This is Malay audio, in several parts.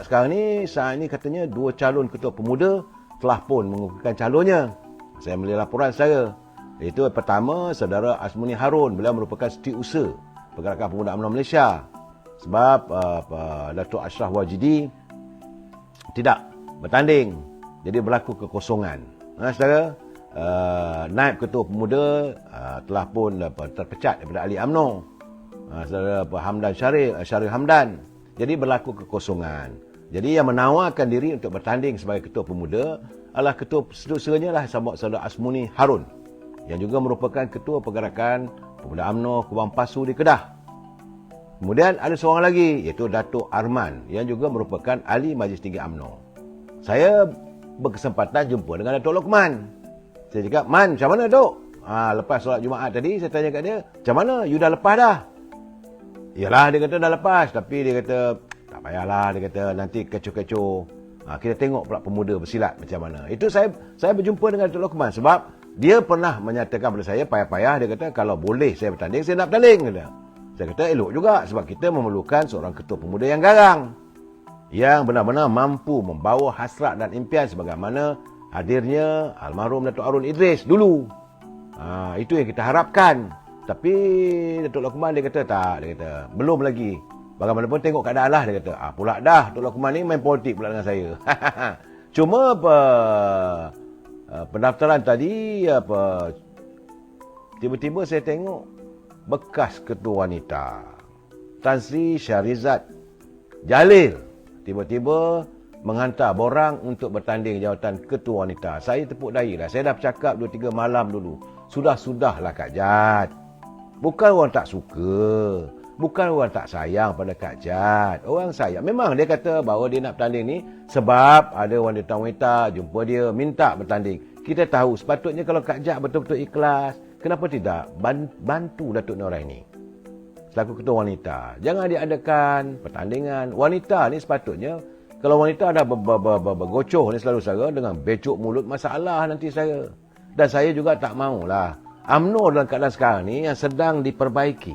sekarang ni, saat ini katanya 2 calon ketua pemuda telah pun mengukuhkan calonnya. Saya melihat laporan saya. Itu pertama, saudara Azmuni Harun. Beliau merupakan setiausaha Pergerakan Pemuda UMNO Malaysia. Sebab Datuk Ashraf Wajidi tidak bertanding. Jadi berlaku kekosongan. Saudara, naib ketua pemuda telah pun terpecat daripada ahli UMNO. Saudara Hamdan Syaril Hamdan. Jadi berlaku kekosongan. Jadi yang menawarkan diri untuk bertanding sebagai ketua pemuda adalah ketua setiausahanya lah saudara Azmuni Harun, yang juga merupakan ketua Pergerakan Pemuda UMNO Kubang Pasu di Kedah. Kemudian ada seorang lagi, iaitu Datuk Arman, yang juga merupakan ahli Majlis Tinggi UMNO. Saya berkesempatan jumpa dengan Datuk Lokman. Saya cakap, "Man, macam mana Dok?" Lepas solat Jumaat tadi, saya tanya kat dia, "Macam mana? You dah lepas dah?" "Yalah," dia kata, "dah lepas." Tapi dia kata, "Tak payahlah," dia kata, "nanti kecoh-kecoh. Kita tengok pula pemuda bersilat macam mana." Itu saya berjumpa dengan Datuk Lokman sebab dia pernah menyatakan pada saya, payah-payah, dia kata, "Kalau boleh saya bertanding, saya nak bertanding." Kata. Saya kata, elok juga sebab kita memerlukan seorang ketua pemuda yang garang, yang benar-benar mampu membawa hasrat dan impian sebagaimana hadirnya almarhum Datuk Harun Idris dulu. Itu yang kita harapkan. Tapi Datuk Lokman dia kata tak, dia kata belum lagi. Bagaimanapun tengok keadaan lah, dia kata. Pula dah Datuk Lokman ni main politik pula dengan saya. Cuma pendaftaran tadi tiba-tiba saya tengok bekas ketua wanita Tan Sri Syarizat Jalil tiba-tiba menghantar borang untuk bertanding jawatan ketua wanita. Saya tepuk dahi lah. Saya dah bercakap 2-3 malam dulu. Sudahlah Kak Jad. Bukan orang tak suka. Bukan orang tak sayang pada Kak Jad. Orang sayang. Memang dia kata bahawa dia nak bertanding ni sebab ada wanita-wanita jumpa dia minta bertanding. Kita tahu sepatutnya kalau Kak Jad betul-betul ikhlas, kenapa tidak bantu Datuk Noraini selaku ketua wanita. Jangan diadakan pertandingan. Wanita ni sepatutnya, kalau wanita ada bergocoh ni selalu saya dengan becuk mulut, masalah nanti saya. Dan saya juga tak maulah UMNO dalam keadaan sekarang ni yang sedang diperbaiki,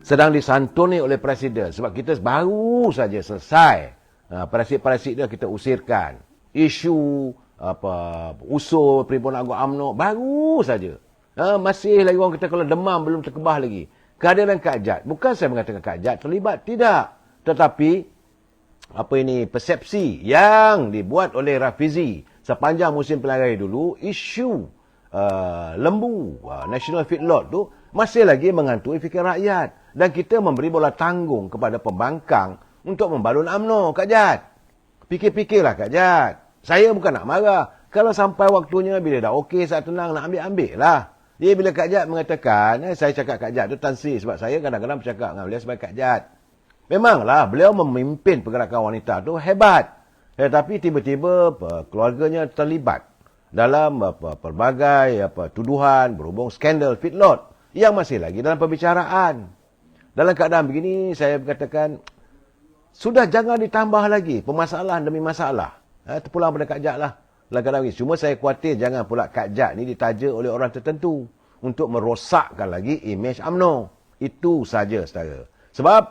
sedang disantuni oleh Presiden. Sebab kita baru saja selesai parasit-parasit dia kita usirkan. Isu usul Perhimpunan Agung UMNO baru saja. Masih lagi orang kata kalau demam belum terkebah lagi. Kehadiran Kak Jad, bukan saya mengatakan Kak Jad terlibat, tidak. Tetapi persepsi yang dibuat oleh Rafizi sepanjang musim pilihan raya dulu, isu lembu National Feedlot tu masih lagi menghantui fikiran rakyat. Dan kita memberi bola tanggung kepada pembangkang untuk membalun UMNO, Kak Jad. Fikir-fikirlah Kak Jad. Saya bukan nak marah. Kalau sampai waktunya, bila dah okey, saat tenang, nak ambil lah. Dia bila Kak Jad mengatakan, saya cakap Kak Jad tu Tan Sri, sebab saya kadang-kadang bercakap dengan beliau sebagai Kak Jad. Memanglah, beliau memimpin pergerakan wanita tu hebat. Tetapi tiba-tiba keluarganya terlibat dalam pelbagai tuduhan berhubung skandal feedlot yang masih lagi dalam pembicaraan. Dalam keadaan begini, saya berkatakan, sudah jangan ditambah lagi permasalahan demi masalah. Terpulang pada Kak Jad lah. Cuma saya khawatir jangan pula Kak Jad ni ditaja oleh orang tertentu untuk merosakkan lagi imej UMNO. Itu saja, saudara. Sebab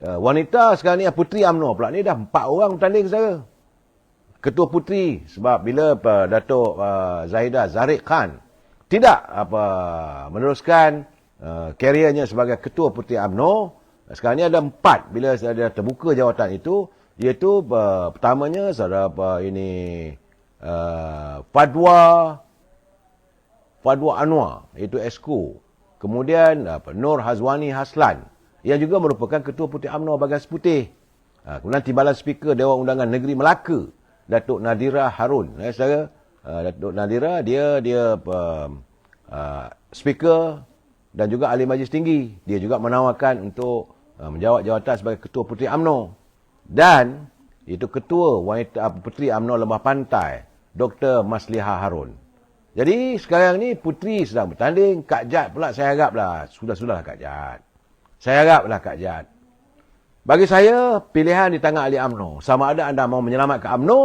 wanita sekarang ni, puteri UMNO pula ni dah 4 orang bertanding, saudara. Ketua puteri. Sebab bila Datuk Zahidah Zariq Khan tidak meneruskan kariernya sebagai ketua puteri UMNO, sekarang ni ada 4 bila dia terbuka jawatan itu, iaitu pertamanya saudara Fadwa Anwar, iaitu Esko. Kemudian Nur Hazwani Haslan yang juga merupakan ketua puteri UMNO Bagas Putih. Kemudian Timbalan Speaker Dewan Undangan Negeri Melaka, Datuk Nadira Harun. Saudara, Datuk Nadira dia speaker dan juga ahli Majlis Tinggi. Dia juga menawarkan untuk menjawat jawatan sebagai ketua puteri UMNO. Dan itu ketua wanita puteri UMNO Lembah Pantai, Dr. Maslihah Harun. Jadi sekarang ni puteri sedang bertanding. Kak Jad pula saya haraplah, sudahlah Kak Jad. Saya haraplah Kak Jad. Bagi saya, pilihan di tangan ahli UMNO. Sama ada anda mau menyelamatkan UMNO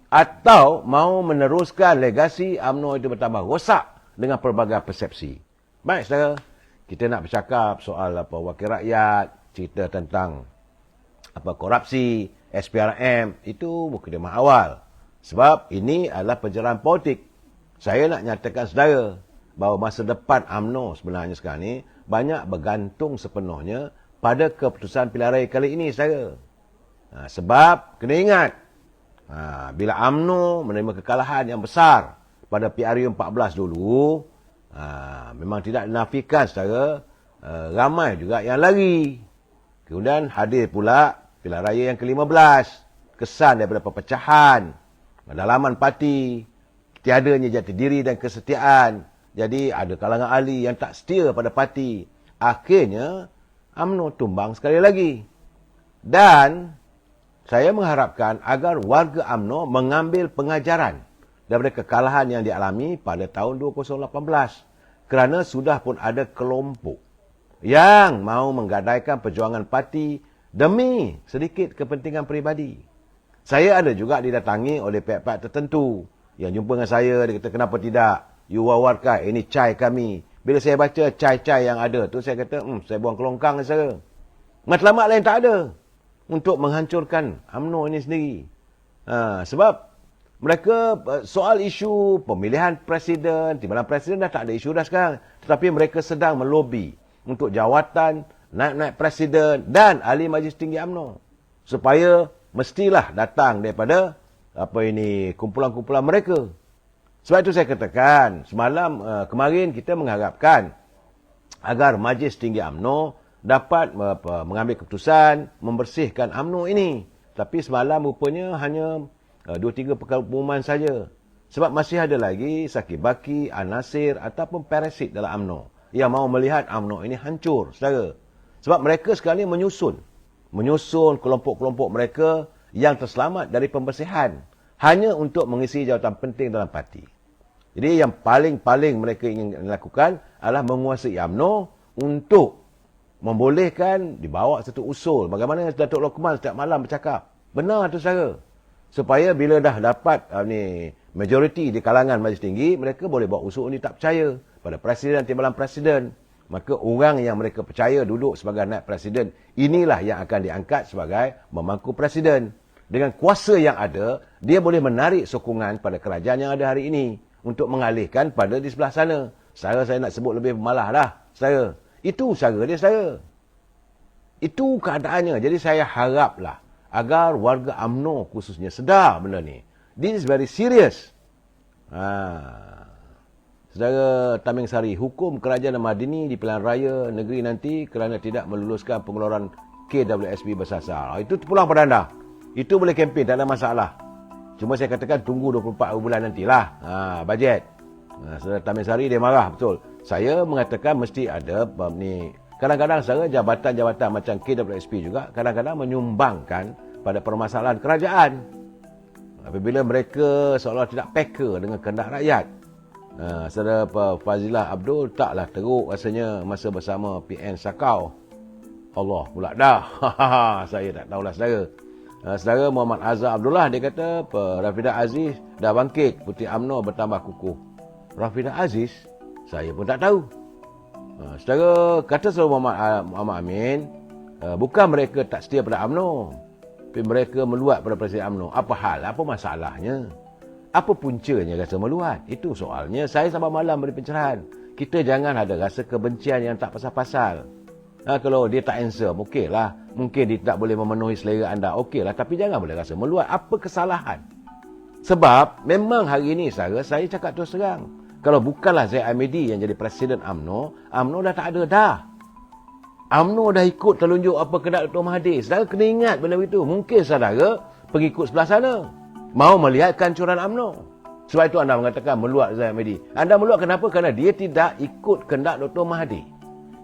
atau mau meneruskan legasi UMNO itu bertambah rosak dengan pelbagai persepsi. Baik saudara, kita nak bercakap soal wakil rakyat, cerita tentang korupsi, SPRM itu mukadimah awal. Sebab ini adalah pencerahan politik. Saya nak nyatakan saudara bahawa masa depan UMNO sebenarnya sekarang ni banyak bergantung sepenuhnya pada keputusan pilihan raya kali ini saudara. Sebab kena ingat, bila UMNO menerima kekalahan yang besar pada PRU 14 dulu, memang tidak dinafikan saudara, ramai juga yang lari. Kemudian hadir pula pilihan raya yang ke-15, kesan daripada perpecahan, dalaman parti, tiadanya jati diri dan kesetiaan. Jadi ada kalangan ahli yang tak setia pada parti. Akhirnya UMNO tumbang sekali lagi. Dan saya mengharapkan agar warga UMNO mengambil pengajaran daripada kekalahan yang dialami pada tahun 2018. Kerana sudah pun ada kelompok yang mahu menggadaikan perjuangan parti demi sedikit kepentingan peribadi. Saya ada juga didatangi oleh pihak-pihak tertentu yang jumpa dengan saya, dia kata kenapa tidak you wawarkan, ini cai kami. Bila saya baca cai-cai yang ada tu, saya kata saya buang ke longkang saya. Matlamat lain tak ada untuk menghancurkan UMNO ini sendiri. Sebab mereka soal isu pemilihan presiden, timbalan presiden dah tak ada isu dah sekarang. Tetapi mereka sedang melobi untuk jawatan, naik-naik presiden dan ahli majlis tinggi UMNO. Supaya mestilah datang daripada kumpulan-kumpulan mereka. Sebab itu saya katakan, semalam kemarin kita mengharapkan agar majlis tinggi UMNO dapat mengambil keputusan membersihkan UMNO ini. Tapi semalam rupanya hanya 2-3 pengumuman saja. Sebab masih ada lagi saki-baki, anasir ataupun parasit dalam UMNO yang mahu melihat UMNO ini hancur, saudara. Sebab mereka sekarang ini menyusun kelompok-kelompok mereka yang terselamat dari pembersihan hanya untuk mengisi jawatan penting dalam parti. Jadi yang paling mereka ingin lakukan adalah menguasai UMNO untuk membolehkan dibawa satu usul. Bagaimana Datuk Lokman setiap malam bercakap. Benar tu saudara. Supaya bila dah dapat majoriti di kalangan majlis tinggi, mereka boleh bawa usul ini tak percaya pada presiden, timbalan presiden. Maka orang yang mereka percaya duduk sebagai naib presiden, inilah yang akan diangkat sebagai pemangku presiden. Dengan kuasa yang ada, dia boleh menarik sokongan pada kerajaan yang ada hari ini untuk mengalihkan pada di sebelah sana. Saya nak sebut lebih malah dah, saya. Itu usaha dia, saya. Itu keadaannya. Jadi saya haraplah agar warga UMNO khususnya sedar benda ni. This is very serious. Saudara Taming Sari, hukum kerajaan Madini di pilihan raya negeri nanti kerana tidak meluluskan pengeluaran KWSP bersasar. Itu pulang pada anda. Itu boleh kempen, tak ada masalah. Cuma saya katakan tunggu 24 bulan nantilah. Bajet. Saudara Taming Sari dia marah, betul. Saya mengatakan mesti ada ni. Kadang-kadang saudara jabatan-jabatan macam KWSP juga kadang-kadang menyumbangkan pada permasalahan kerajaan. Apabila mereka seolah tidak peka dengan kehendak rakyat. Saudara Fazilah Abdul taklah teruk rasanya masa bersama PN Sakau. Allah pula dah. Saya tak tahulah saudara. Saudara Muhammad Azhar Abdullah dia kata Rafidah Aziz dah bangkit, putih UMNO bertambah kukuh. Rafidah Aziz saya pun tak tahu. Saudara kata saudara Muhammad Amin, bukan mereka tak setia pada UMNO, tapi mereka meluat pada Presiden UMNO. Apa hal? Apa masalahnya? Apa puncanya rasa meluat? Itu soalnya. Saya sampai malam beri pencerahan. Kita jangan ada rasa kebencian yang tak pasal-pasal. Kalau dia tak answer, okeylah. Mungkin dia tak boleh memenuhi selera anda, okeylah. Tapi jangan boleh rasa meluat. Apa kesalahan? Sebab memang hari ini saya cakap terus terang. Kalau bukanlah Zaid Amidi yang jadi Presiden UMNO, UMNO dah tak ada dah. UMNO dah ikut terlunjuk apa kehendak Dr. Mahathir. Saudara kena ingat benda itu. Mungkin saudara pengikut sebelah sana mahu melihat kehancuran UMNO. Sebab itu anda mengatakan meluat Zaid Amidi. Anda meluat kenapa? Kerana dia tidak ikut kehendak Dr. Mahathir.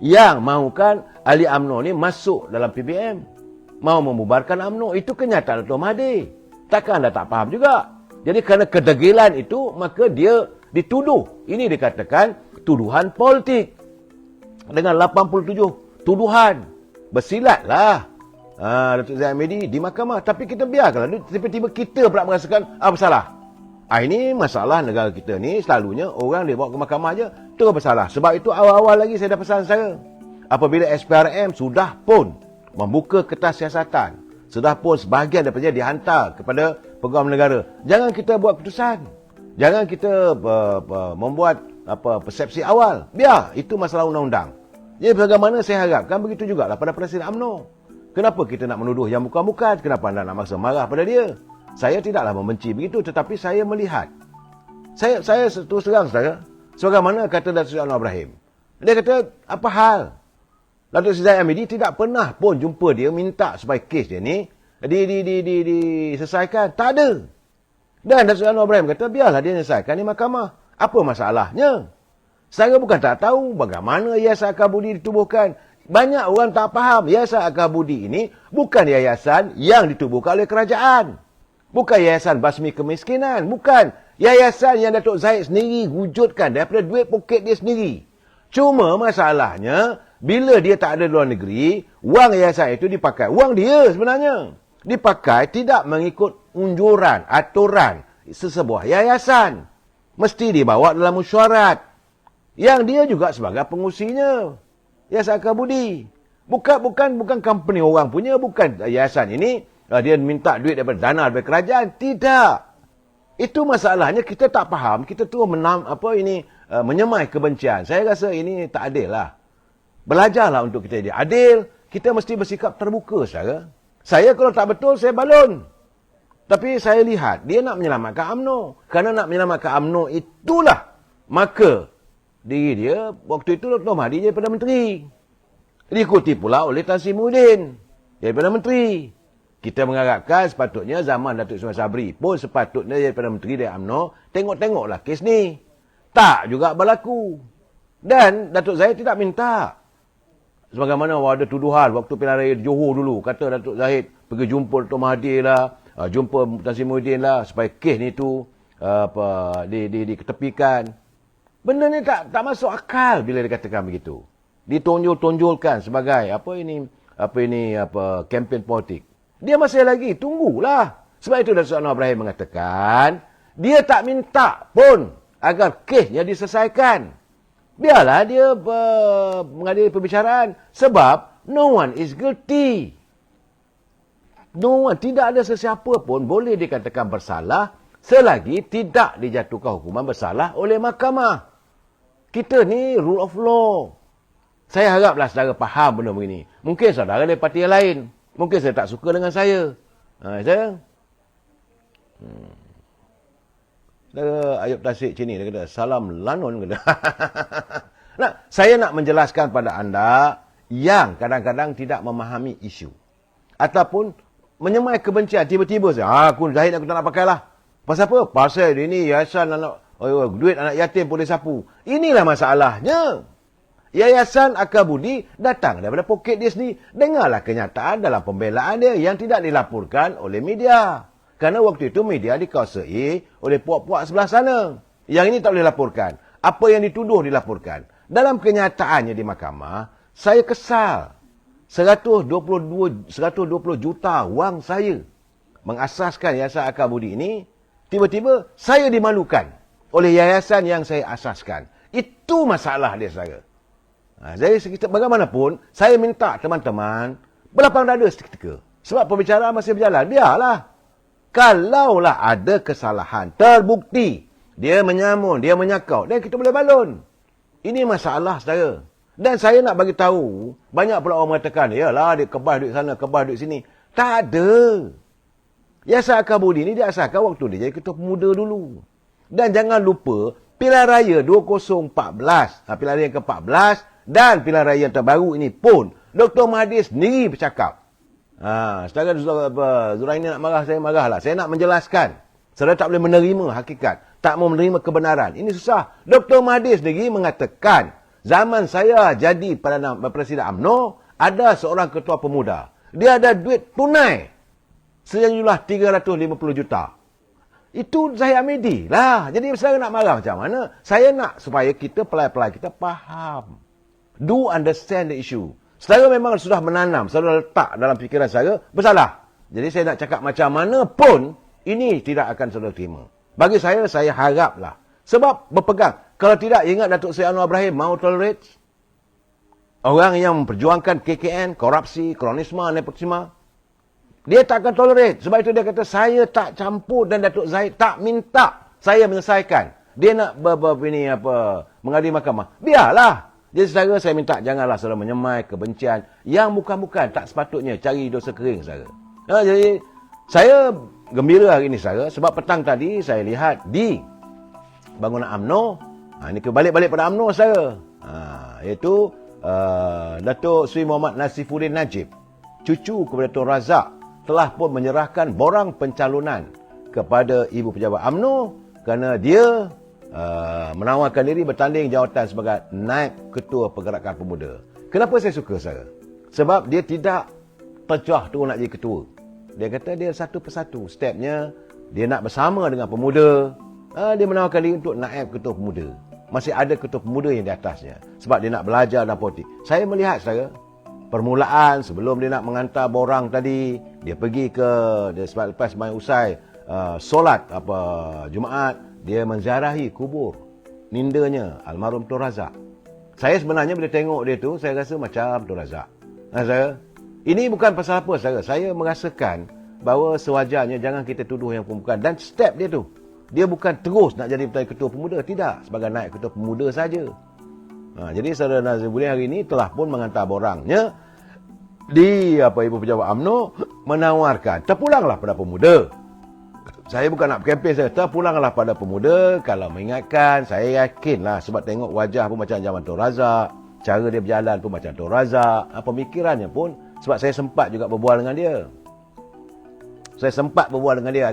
Yang mahukan ahli UMNO ni masuk dalam PBM. Mahu membubarkan UMNO. Itu kenyataan Dr. Mahathir. Takkan anda tak faham juga. Jadi kerana kedegilan itu, maka dia dituduh. Ini dikatakan tuduhan politik. Dengan 87 tuduhan. Bersilatlah Datuk Zaid Amidi di mahkamah. Tapi kita biarkanlah. Tiba-tiba kita pula merasakan bersalah. Ini masalah negara kita ni. Selalunya orang dia bawa ke mahkamah je, terus bersalah. Sebab itu awal-awal lagi saya dah pesan saya. Apabila SPRM sudah pun membuka kertas siasatan, Sudah pun sebahagian daripadanya dihantar kepada pegawai negara. Jangan kita buat keputusan. Jangan kita membuat persepsi awal. Biar, itu masalah undang-undang. Jadi bagaimana saya harapkan begitu jugalah pada Presiden UMNO. Kenapa kita nak menuduh yang bukan-bukan? Kenapa anda nak maksa marah pada dia? Saya tidaklah membenci begitu, tetapi saya melihat. Saya terus terang saudara. Sebagaimana kata Datuk Seri Anwar Ibrahim. Dia kata, apa hal? Datuk Seri Zahid Hamidi tidak pernah pun jumpa dia minta supaya kes dia ni diselesaikan. Tak ada. Dan Datuk Seri Anwar Ibrahim kata, biarlah dia selesaikan di mahkamah. Apa masalahnya? Saya bukan tak tahu bagaimana Yayasan Akal Budi ditubuhkan. Banyak orang tak faham. Yayasan Akal Budi ini bukan yayasan yang ditubuhkan oleh kerajaan. Bukan yayasan basmi kemiskinan. Bukan. Yayasan yang Datuk Zahid sendiri wujudkan daripada duit poket dia sendiri. Cuma masalahnya, bila dia tak ada di luar negeri, wang yayasan itu dipakai. Wang dia sebenarnya. Dipakai tidak mengikut unjuran, aturan sesebuah yayasan. Mesti dibawa dalam mesyuarat. Yang dia juga sebagai pengusinya. Yayasan Akal Budi. Bukan company orang punya. Bukan yayasan ini, dia minta duit daripada dana daripada kerajaan. Tidak. Itu masalahnya kita tak faham, kita tu menyemai kebencian. Saya rasa ini tak adil lah. Belajarlah untuk kita jadi adil, kita mesti bersikap terbuka saudara. Saya kalau tak betul, saya balon. Tapi saya lihat, dia nak menyelamatkan UMNO. Kerana nak menyelamatkan UMNO itulah, maka diri dia, waktu itu Dr. Mahdi jadi Perdana Menteri. Diikuti pula oleh Tan Sri Muhyiddin, jadi Perdana Menteri. Kita mengharapkan sepatutnya zaman Datuk Seri Sabri pun sepatutnya jadi Perdana Menteri dari UMNO, tengok-tengoklah kes ni. Tak juga berlaku. Dan Datuk Zahid tidak minta. Sebagaimana ada tuduhan waktu pilihan raya di Johor dulu. Kata Datuk Zahid pergi jumpa Dr. Mahathir lah, jumpa Tan Sri Muhyiddin lah, supaya kes ni tu diketepikan. Benda ni tak masuk akal bila dikatakan begitu. Ditonjol-tonjolkan sebagai kempen politik. Dia masih lagi, tunggulah. Sebab itu Datuk Anwar Ibrahim mengatakan, dia tak minta pun agar kesnya diselesaikan. Biarlah dia menghadiri perbicaraan. Sebab no one is guilty. No one, tidak ada sesiapa pun boleh dikatakan bersalah selagi tidak dijatuhkan hukuman bersalah oleh mahkamah. Kita ni rule of law. Saya haraplah saudara faham benda begini. Mungkin saudara dari parti yang lain. Mungkin saya tak suka dengan saya. Saudara Ayub Tasik sini, dia kata, salam lanon. Kata. Saya nak menjelaskan pada anda yang kadang-kadang tidak memahami isu. Ataupun menyemai kebencian. Tiba-tiba saya, aku Zahid aku tak nak pakai lah. Pasal apa? Pasal ini yayasan duit anak yatim boleh sapu. Inilah masalahnya. Yayasan Akal Budi datang daripada poket dia sendiri. Dengarlah kenyataan dalam pembelaan dia yang tidak dilaporkan oleh media. Kerana waktu itu media dikuasai oleh puak-puak sebelah sana. Yang ini tak boleh laporkan. Apa yang dituduh dilaporkan. Dalam kenyataannya di mahkamah, saya kesal. 120 juta wang saya mengasaskan Yayasan Akal Budi ini, tiba-tiba saya dimalukan oleh yayasan yang saya asaskan. Itu masalah dia saudara. Jadi bagaimanapun, saya minta teman-teman berlapang dada seketika. Sebab pembicaraan masih berjalan. Biarlah. Kalaulah ada kesalahan, terbukti, dia menyamun, dia menyakau, dan kita boleh balon. Ini masalah, saudara. Dan saya nak bagi tahu, banyak pula orang mengatakan, yalah, dia kebas duit sana, kebas duit sini. Tak ada. Yayasan Akal Budi ini diasaskan waktu dia jadi ketua pemuda dulu. Dan jangan lupa, pilihan raya 2014, pilihan raya yang ke-14, dan pilihan raya yang terbaru ini pun, Dr. Mahathir sendiri bercakap. Sekarang Zuraini nak marah, saya marahlah. Saya nak menjelaskan. Saudara tak boleh menerima hakikat. Tak mau menerima kebenaran. Ini susah. Dr. Mahathir sendiri mengatakan, zaman saya jadi Presiden UMNO, ada seorang ketua pemuda. Dia ada duit tunai sejumlah 350 juta. Itu Zahid Hamidi lah. Jadi saya nak marah macam mana? Saya nak supaya kita, pelai-pelai kita faham. Do understand the issue. Saudara memang sudah menanam, saudara letak dalam fikiran saya, bersalah. Jadi saya nak cakap macam mana pun, ini tidak akan saudara terima. Bagi saya haraplah. Sebab berpegang. Kalau tidak, ingat Datuk Seri Anwar Ibrahim mau tolerate orang yang memperjuangkan KKN, korupsi, kronisme, nepotisme. Dia tak akan tolerate. Sebab itu dia kata, saya tak campur dan Datuk Zahid tak minta saya menyelesaikan. Dia nak mengadu mahkamah. Biarlah. Jadi saudara, saya minta janganlah saudara menyemai kebencian yang bukan-bukan, tak sepatutnya cari dosa kering saudara. Jadi saya gembira hari ini saudara, sebab petang tadi saya lihat di bangunan UMNO, ini balik-balik pada UMNO saudara. Iaitu Datuk Seri Muhammad Nasifuddin Najib, cucu kepada Tun Razak, telah pun menyerahkan borang pencalonan kepada Ibu Pejabat UMNO kerana dia menawarkan diri bertanding jawatan sebagai Naib Ketua Pergerakan Pemuda. Kenapa saya suka saudara? Sebab dia tidak tercah terus nak jadi ketua. Dia kata dia satu persatu stepnya, dia nak bersama dengan pemuda. Dia menawarkan diri untuk Naib Ketua Pemuda. Masih ada ketua pemuda yang di atasnya. Sebab dia nak belajar dalam politik. Saya melihat saudara, permulaan sebelum dia nak mengantar borang tadi, dia pergi sebab lepas main usai solat Jumaat, dia menziarahi kubur nindanya almarhum Tun Razak. Saya sebenarnya bila tengok dia tu, saya rasa macam Tun Razak. Saudara, ini bukan pasal apa saudara. Saya merasakan bahawa sewajarnya jangan kita tuduh yang bukan. Dan step dia tu, dia bukan terus nak jadi ketua pemuda. Tidak, sebagai naik ketua pemuda saja. Jadi saudara Nasifuddin hari ini telah pun mengantar borangnya di Ibu Pejabat UMNO menawarkan terpulanglah pada pemuda. Saya bukan nak kempen, saya terpulanglah pada pemuda. Kalau mengingatkan, saya yakinlah sebab tengok wajah pun macam zaman Tun Razak, cara dia berjalan pun macam Tun Razak, pemikirannya pun, sebab saya sempat juga berbual dengan dia.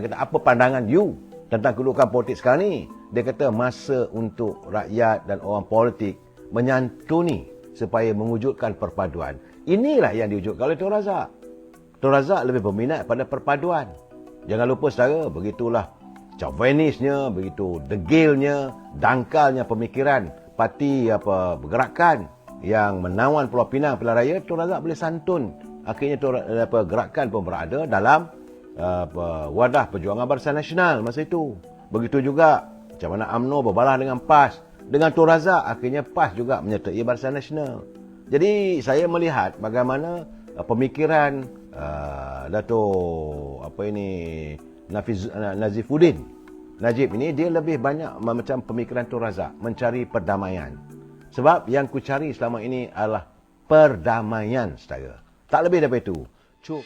Kata, apa pandangan you tentang kedudukan politik sekarang ni? Dia kata masa untuk rakyat dan orang politik menyantuni supaya mewujudkan perpaduan. Inilah yang diwujudkan oleh Tun Razak. Tun Razak lebih berminat pada perpaduan. Jangan lupa saudara, begitulah chauvinisnya, begitu degilnya, dangkalnya pemikiran parti pergerakan yang menawan Pulau Pinang pilihan raya. Tun Razak boleh santun. Akhirnya gerakan pun berada dalam wadah Perjuangan Barisan Nasional masa itu. Begitu juga macam mana UMNO berbalah dengan PAS. Dengan Tun Razak, akhirnya PAS juga menyertai Barisan Nasional. Jadi saya melihat bagaimana pemikiran Dato' Nasifuddin Najib ini, dia lebih banyak macam pemikiran Tun Razak, mencari perdamaian. Sebab yang ku cari selama ini adalah perdamaian saudara. Tak lebih daripada itu. Cukup.